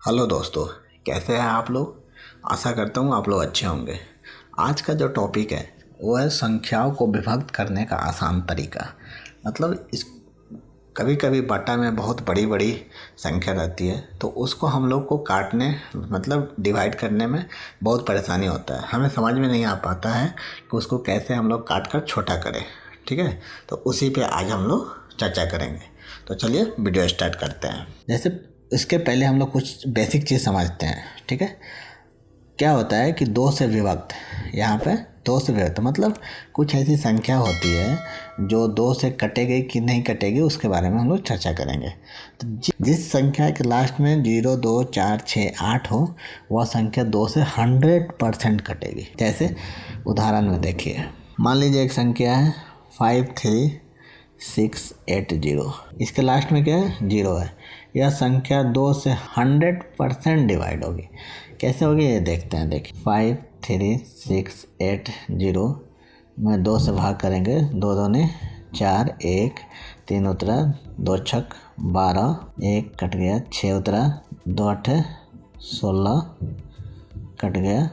Hello दोस्तों, कैसे हैं आप लोग। आशा करता हूँ आप लोग अच्छे होंगे। आज का जो टॉपिक है वो है संख्याओं को विभक्त करने का आसान तरीका। मतलब इस कभी कभी बटा में बहुत बड़ी बड़ी संख्या रहती है तो उसको हम लोग को काटने मतलब डिवाइड करने में बहुत परेशानी होता है। हमें समझ में नहीं आ पाता है कि उसको कैसे हम लोग काट कर छोटा करें। ठीक है, तो उसी पे आज हम लोग चर्चा करेंगे। तो चलिए वीडियो स्टार्ट करते हैं। जैसे इसके पहले हम लोग कुछ बेसिक चीज़ समझते हैं। ठीक है, क्या होता है कि दो से विभक्त, यहाँ पे दो से विभक्त मतलब कुछ ऐसी संख्या होती है जो दो से कटेगी कि नहीं कटेगी उसके बारे में हम लोग चर्चा करेंगे। तो जिस संख्या के लास्ट में 0, 2, 4, 6, 8 हो वह संख्या दो से 100% कटेगी। जैसे उदाहरण में देखिए, मान लीजिए एक संख्या है 53680, इसके लास्ट में क्या है 0 है। यह संख्या 2 से 100% डिवाइड होगी। कैसे होगी ये देखते हैं। देखिए 53680 में 2 से भाग करेंगे, 2 दूनी 4, 1 3 उतरा, 2 छक 12, 1 कट गया, 6 उतरा, 2 अठे 16 कट गया,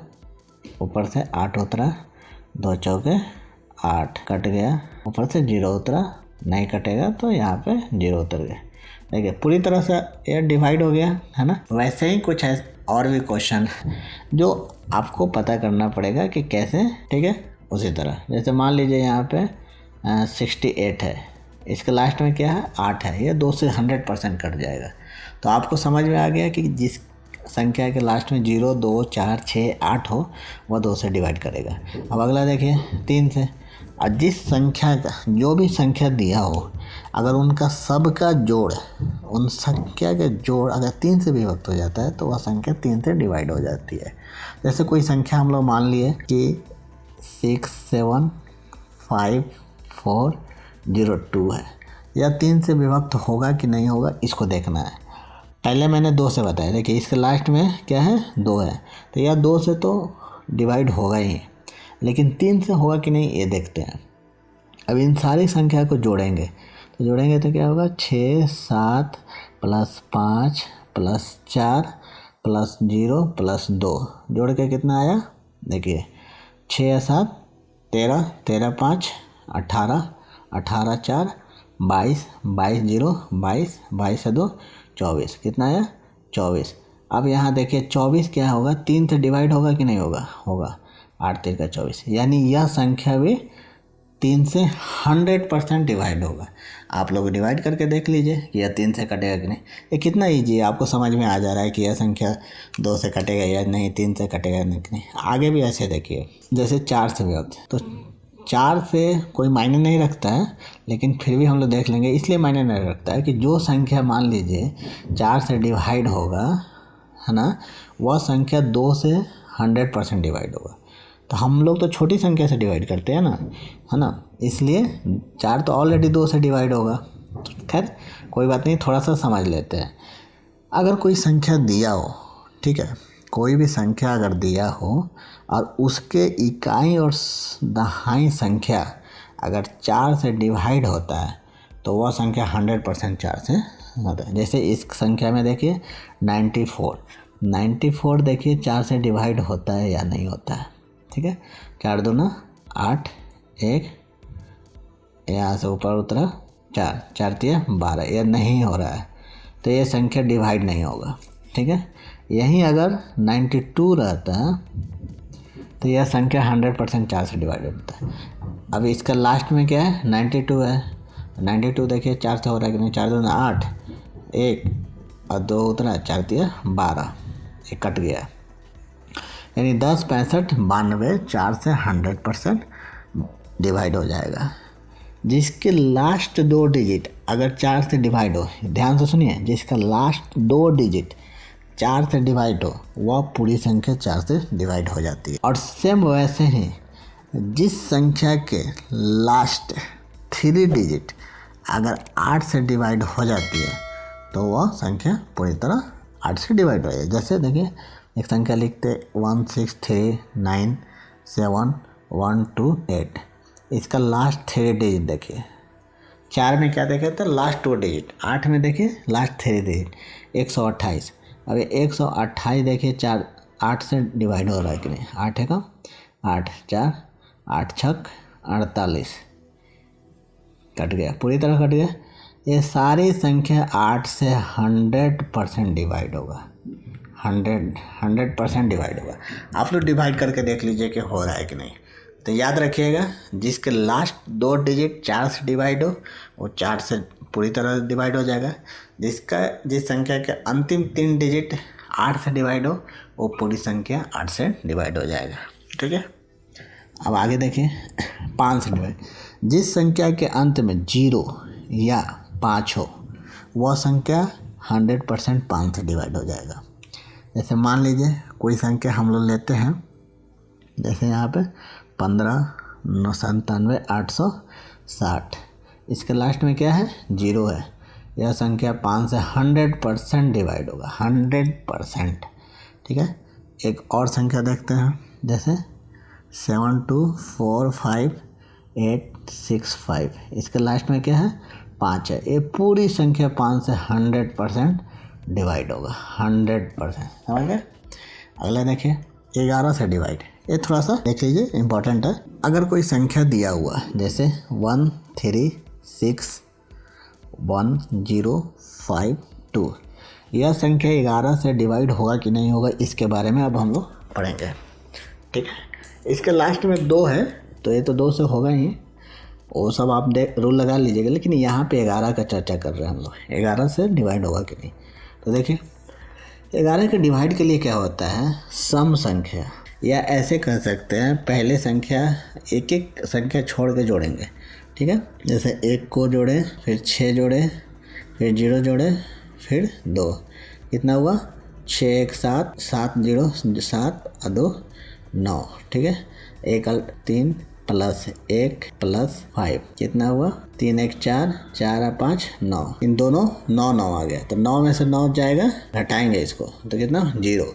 ऊपर से 8 उतरा, 2 चौके 8 कट गया, ऊपर से 0 उतरा, नहीं कटेगा तो यहाँ पे 0 उतर गया। देखिए पूरी तरह से ये डिवाइड हो गया है ना। वैसे ही कुछ है और भी क्वेश्चन जो आपको पता करना पड़ेगा कि कैसे। ठीक है, उसी तरह जैसे मान लीजिए यहाँ पे 68 है, इसके लास्ट में क्या है 8 है, ये 2 से 100% कट जाएगा। तो आपको समझ में आ गया कि जिस संख्या के लास्ट में 0, 2, 4, 6, 8 हो वह 2 से डिवाइड करेगा। अब अगला देखिए 3 से। और जिस संख्या का जो भी संख्या दिया हो अगर उनका सब का जोड़, उन संख्या के जोड़ अगर 3 से विभक्त हो जाता है तो वह संख्या 3 से डिवाइड हो जाती है। जैसे कोई संख्या हम लोग मान लिए कि 67540 है, यह 3 से विभक्त होगा कि नहीं होगा इसको देखना है। पहले मैंने 2 से बताया, देखिए इसके लास्ट में क्या है 2 है, तो यह 2 से तो डिवाइड होगा ही, लेकिन 3 से होगा कि नहीं ये देखते हैं। अब इन सारी संख्या को जोड़ेंगे तो क्या होगा 6 7 + 5 + 4 + 0 + 2 जोड़ के कितना आया। देखिए 6 7 13, 13 5 18, 18 4 22, 22 0 22, 22 से 2 24, कितना आया 24। अब यहाँ देखिए 24 क्या होगा 3 से डिवाइड होगा कि नहीं होगा, होगा 8 3 का 24, यानी यह संख्या भी 3 से 100% डिवाइड होगा। आप लोग डिवाइड करके देख लीजिए कि यह 3 से कटेगा कि नहीं। ये कितना ईजी है, आपको समझ में आ जा रहा है कि यह संख्या 2 से कटेगा या नहीं, 3 से कटेगा नहीं कि नहीं। आगे भी ऐसे देखिए, जैसे 4 से विभक्त, तो 4 से कोई मायने नहीं रखता है, लेकिन फिर भी हम लोग देख लेंगे। इसलिए मायने नहीं रखता है कि जो संख्या मान लीजिए 4 से डिवाइड होगा है ना, वह संख्या 2 से 100% डिवाइड होगा। तो हम लोग तो छोटी संख्या से डिवाइड करते हैं ना, है ना, इसलिए 4 तो ऑलरेडी 2 से डिवाइड होगा। तो खैर कोई बात नहीं, थोड़ा सा समझ लेते हैं। अगर कोई संख्या दिया हो, ठीक है, कोई भी संख्या अगर दिया हो और उसके इकाई और दहाई संख्या अगर 4 से डिवाइड होता है तो वह संख्या 100% 4 से होता है। जैसे इस संख्या में देखिए 94 देखिए 4 से डिवाइड होता है या नहीं होता है। ठीक है, 4 दूना 8, 1 यहाँ से ऊपर उतरा 4, 4 तिया 12, यह नहीं हो रहा है तो ये संख्या डिवाइड नहीं होगा। ठीक है, यहीं अगर 92 रहता है तो यह संख्या 100% 4 से डिवाइड होता है। अब इसका लास्ट में क्या है 92 है, 92 देखिए 4 से हो रहा है कि नहीं, 4 दूना 8, 1 और 2 उतरा 4 तिया 12, ये कट गया, यानी 10 65 92 4 से 100% डिवाइड हो जाएगा। जिसके लास्ट 2 डिजिट अगर 4 से डिवाइड हो, ध्यान से सुनिए, जिसका लास्ट 2 डिजिट 4 से डिवाइड हो वह पूरी संख्या 4 से डिवाइड हो जाती है। और सेम वैसे ही जिस संख्या के लास्ट 3 डिजिट अगर 8 से डिवाइड हो जाती है तो वह संख्या पूरी तरह 8 से डिवाइड हो जाए। जैसे देखिए एक संख्या लिखते 1639712 इसका लास्ट 3 डिजिट देखिए, 4 में क्या देखे थे लास्ट 2 डिजिट, 8 में देखिए लास्ट 3 डिजिट 128, अभी 128 देखिए 8 से डिवाइड हो रहा है कि नहीं, 8 है कम 8 4 8 छक 48 कट गया, पूरी तरह कट गया। ये सारी संख्या 8 से 100% डिवाइड होगा, 100% डिवाइड होगा। आप लोग डिवाइड करके देख लीजिए कि हो रहा है कि नहीं। तो याद रखिएगा जिसके लास्ट 2 डिजिट 4 से डिवाइड हो वो 4 से पूरी तरह डिवाइड हो जाएगा। जिस संख्या के अंतिम 3 डिजिट 8 से डिवाइड हो वो पूरी संख्या 8 से डिवाइड हो जाएगा। ठीक है, अब आगे देखें 5 से डिवाइड। जिस संख्या के अंत में 0 या 5 हो वह संख्या 100% 5 से डिवाइड हो जाएगा। जैसे मान लीजिए कोई संख्या हम लोग लेते हैं, जैसे यहाँ पे 15,997,860, इसके लास्ट में क्या है 0 है। यह संख्या 5 से 100% डिवाइड होगा, 100%। ठीक है, एक और संख्या देखते हैं, जैसे 7245,865, इसके लास्ट में क्या है 5 है। ये पूरी संख्या 5 से 100% डिवाइड होगा, 100%। समझ गए। अगला देखिए 11 से डिवाइड। ये थोड़ा सा देख लीजिए, इम्पोर्टेंट है। अगर कोई संख्या दिया हुआ जैसे 1361052, यह संख्या 11 से डिवाइड होगा कि नहीं होगा इसके बारे में अब हम लोग पढ़ेंगे। ठीक है, इसके लास्ट में 2 है तो ये तो 2 से होगा ही, वो सब आप रूल लगा लीजिएगा। लेकिन यहाँ पे 11 का चर्चा कर रहे हैं हम लोग, 11 से डिवाइड होगा कि नहीं। तो देखिए 11 के डिवाइड के लिए क्या होता है, सम संख्या, या ऐसे कह सकते हैं पहले संख्या एक एक संख्या छोड़ के जोड़ेंगे। ठीक है, जैसे 1 को जोड़े, फिर 6 जोड़े, फिर 0 जोड़े, फिर 2, कितना हुआ 6 1 7 7 0 7 और 2 9। ठीक है, 1 3 प्लस 1 प्लस 5 कितना हुआ 3 1 4 4 और 5 9, इन दोनों 9 9 आ गया। तो 9 में से 9 जाएगा, घटाएंगे इसको तो कितना 0।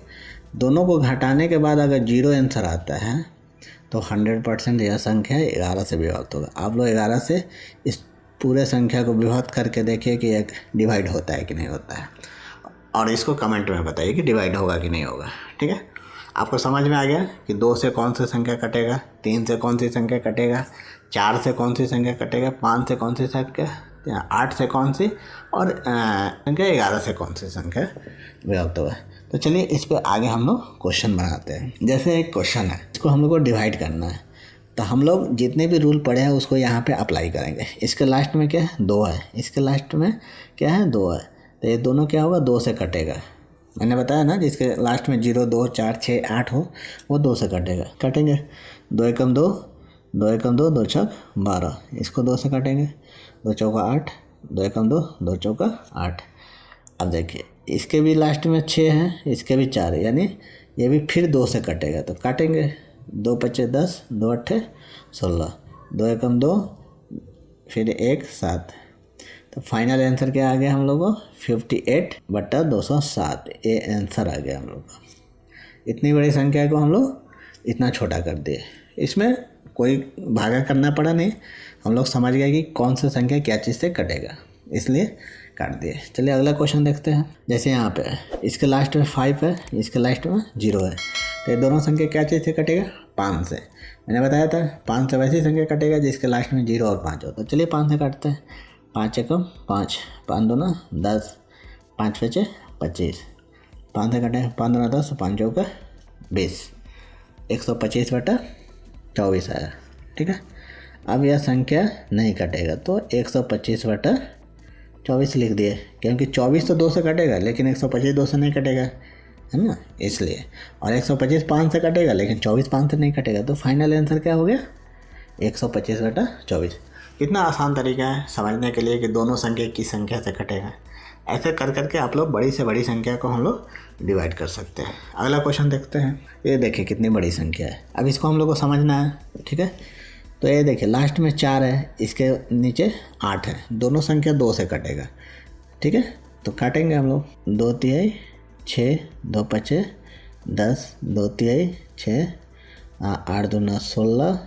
दोनों को घटाने के बाद अगर 0 आंसर आता है तो 100% यह संख्या 11 से विभक्त होगा। आप लोग 11 से इस पूरे संख्या को विभक्त करके देखिए कि एक डिवाइड होता है कि नहीं होता है, और इसको कमेंट में बताइए कि डिवाइड होगा कि नहीं होगा। ठीक है, आपको समझ में आ गया कि 2 से कौन सी संख्या कटेगा, 3 से कौन सी संख्या कटेगा, 4 से कौन सी संख्या कटेगा, 5 से कौन सी संख्या, 8 से कौन सी, और संख्या 11 से कौन सी संख्या विभक्त होगा। तो चलिए इस पर आगे हम लोग क्वेश्चन बनाते हैं। जैसे एक क्वेश्चन है, इसको हम लोग को डिवाइड करना है, तो हम लोग जितने भी रूल पढ़े हैं उसको यहाँ पे अप्लाई करेंगे। इसके लास्ट में क्या है 2 है, इसके लास्ट में क्या है 2 है, तो ये दोनों क्या होगा 2 से कटेगा। मैंने बताया ना जिसके लास्ट में 0 2 4 6 8 हो वो 2 से कटेगा, कटेंगे 2 एकम 2 2 एकम 2 2 छक 12, इसको 2 से काटेंगे, 2 चौका 8 2 एकम 2 2 चौका 8। अब देखिए इसके भी लास्ट में 6 है, इसके भी 4 है, यानी ये भी फिर 2 से कटेगा, तो काटेंगे 2 5 10 2 8 16, 2 एकम 2 फिर 1 7। तो फाइनल आंसर क्या आ गया हम लोग को 58/207, ये आंसर आ गया हम लोग का। इतनी बड़ी संख्या को हम लोग इतना छोटा कर दिए, इसमें कोई भागा करना पड़ा नहीं, हम लोग समझ गए कि कौन सा संख्या क्या चीज़ से कटेगा, इसलिए काट दिए। चलिए अगला क्वेश्चन देखते हैं। जैसे यहाँ पे इसके लास्ट में 5 है, इसके लास्ट में 0 है, तो ये दोनों संख्या क्या चीज़ से कटेगा 5 से। मैंने बताया था 5 से वैसी संख्या कटेगा जिसके लास्ट में 0 और 5 हो। तो चलिए 5 से काटते हैं, 5 एकम 5 5 दूना 10 5 5 25, 5 से कटें 5 दूना 10 5 चौका 20, 125/24 आया। ठीक है, अब यह संख्या नहीं कटेगा तो 125/24 लिख दिए, क्योंकि 24 तो 2 से कटेगा लेकिन 125 2 से नहीं कटेगा, है ना, इसलिए। और 125 5 से कटेगा लेकिन 24 5 से नहीं कटेगा, तो फाइनल आंसर क्या हो गया 125/24। कितना आसान तरीका है समझने के लिए कि दोनों संख्या किस संख्या से कटेगा। ऐसे कर करके आप लोग बड़ी से बड़ी संख्या को हम लोग डिवाइड कर सकते हैं। अगला क्वेश्चन देखते हैं। ये देखिए कितनी बड़ी संख्या है, अब इसको हम लोग को समझना है। ठीक है, तो ये देखिए लास्ट में 4 है, इसके नीचे 8 है, दोनों संख्या 2 से कटेगा। ठीक है, तो काटेंगे हम लोग 2 तिहाई 6 2 5 10 2 तिहाई 6 8 दूना 16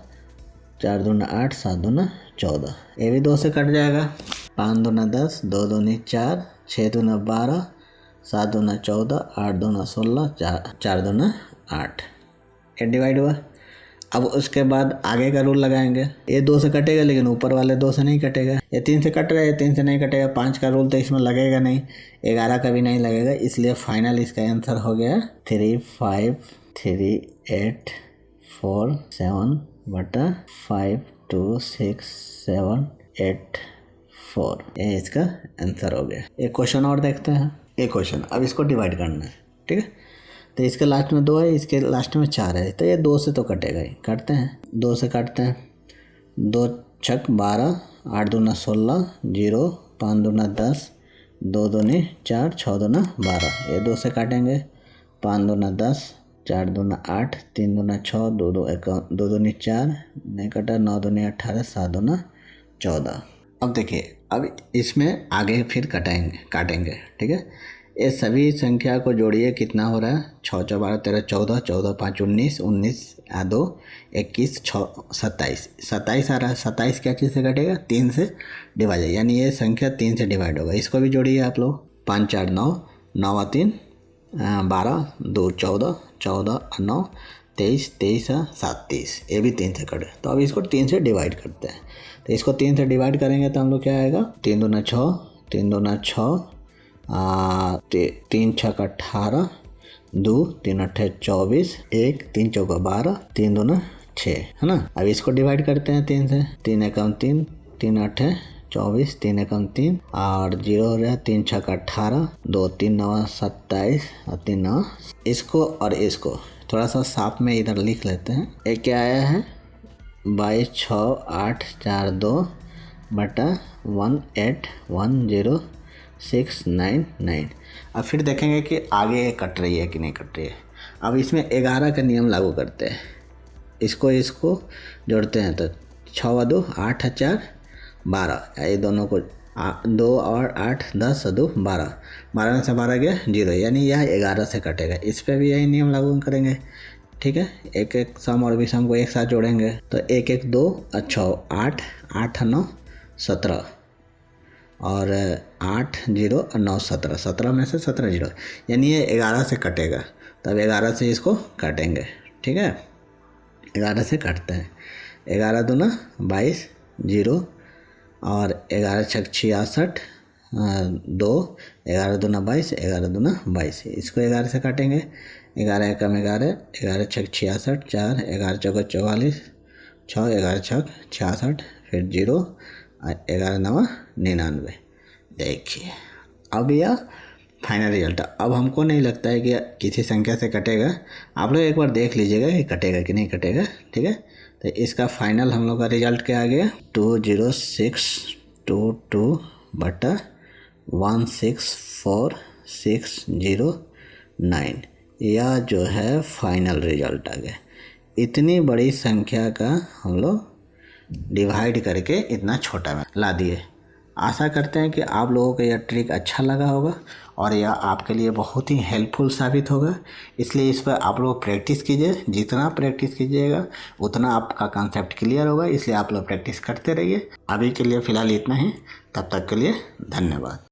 4 दूना 8 7 दूना 14, ये भी 2 से कट जाएगा। 5 दूना 10 2 दूनी 4 6 दूना 12 7 दूना 14, 8 दूना 16, 4 दूना 8, ये डिवाइड हुआ। अब उसके बाद आगे का रूल लगाएंगे। ये 2 से कटेगा लेकिन ऊपर वाले 2 से नहीं कटेगा। ये 3 से कट रहा है, ये 3 से नहीं कटेगा। 5 का रूल तो इसमें लगेगा नहीं, 11 का भी नहीं लगेगा, इसलिए फाइनल इसका आंसर हो गया 3, 5, 3, 8, 4, 7 बटा 5, 2, 6, 7, 8, 4, ये इसका आंसर हो गया। एक क्वेश्चन और देखते हैं। एक क्वेश्चन, अब इसको डिवाइड करना है, ठीक है। तो इसके लास्ट में 2 है, इसके लास्ट में 4 है, तो ये 2 से तो कटेगा ही। काटते हैं, 2 से काटते हैं। 2 छक 12, 8 दूना 16, 0, 5 दूना 10, 2 दूनी 4, 6 दूना 12, ये 2 से काटेंगे। 5 दूना 10, 4 दूना 8, 3 दूना 6, 2 दूनी 4, नहीं कटा, 9 दूनी 18, 7 दूना 14। अब देखिए, अब इसमें आगे फिर काटेंगे, ठीक है। ये सभी संख्या को जोड़िए, कितना हो रहा है? 6, 4, 12, 13, 14, 14, 5, 19, 19, 2, 21, 6, 27, 27 आ रहा है। 27 क्या चीज़ से कटेगा? 3 से डिवाइड है, यानी ये संख्या 3 से डिवाइड होगा। इसको भी जोड़िए आप लोग। 5, 4, 9, 9, 3, 12, 2, 14, 14, 9, 23, 23, 7, 30, ये भी 3 से कटे। तो अब इसको 3 से डिवाइड करते हैं। तो इसको 3 से डिवाइड करेंगे तो हम लोग क्या आएगा? 3 दूना 6, 3 दूना 6, 3 छक 18, 2 3 8 24, 1 3 चौका 12, 3 दूना 6, है ना। अब इसको डिवाइड करते हैं 3 से। 3 एकम 3, 3 8 24, 3 एकम 3 और 0 हो रहा है। 3 छक 18, 2 3 9 27 और 3 9। इसको और इसको थोड़ा सा साफ में इधर लिख लेते हैं। एक क्या आया है? 22, 6, 8, 4, 2 बटा 1, 8, 1, 0, 6, 9, 9। अब फिर देखेंगे कि आगे कट रही है कि नहीं कट रही है। अब इसमें 11 का नियम लागू करते हैं। इसको जोड़ते हैं तो 6 2 8 4 12, ये दोनों को 2 और 8 10 2 12, 12 में से 12 गया 0, यानी यह 11 से कटेगा। इस पर भी यही नियम लागू करेंगे, ठीक है। एक एक सम और विषम को एक साथ जोड़ेंगे तो 1 1 2 6 8 8 9 17 और 8 0 और 9 17, 17 में से 17 0, यानी ये 11 से कटेगा। तब 11 से इसको काटेंगे, ठीक है। 11 से काटते हैं। 11 दूना 22, 0 और 11 छक 66, 2, 11 दूना 22, 11 दूना 22, इसको 11 से काटेंगे। 11 एकम 11, 11 छक 66, 4, 11 चौका 44, 6, 11 छक 66, फिर 0, 11 9 99। देखिए, अब यह फाइनल रिजल्ट। अब हमको नहीं लगता है कि किसी संख्या से कटेगा। आप लोग एक बार देख लीजिएगा कि कटेगा कि नहीं कटेगा, ठीक है। तो इसका फाइनल हम लोग का रिजल्ट क्या आ गया? 20622 बटा 164609, यह जो है फाइनल रिजल्ट आ गया। इतनी बड़ी संख्या का हम लोग डिवाइड करके इतना छोटा में ला दिए। आशा करते हैं कि आप लोगों को यह ट्रिक अच्छा लगा होगा और यह आपके लिए बहुत ही हेल्पफुल साबित होगा। इसलिए इस पर आप लोग प्रैक्टिस कीजिए। जितना प्रैक्टिस कीजिएगा उतना आपका कॉन्सेप्ट क्लियर होगा, इसलिए आप लोग प्रैक्टिस करते रहिए। अभी के लिए फ़िलहाल इतना ही, तब तक के लिए धन्यवाद।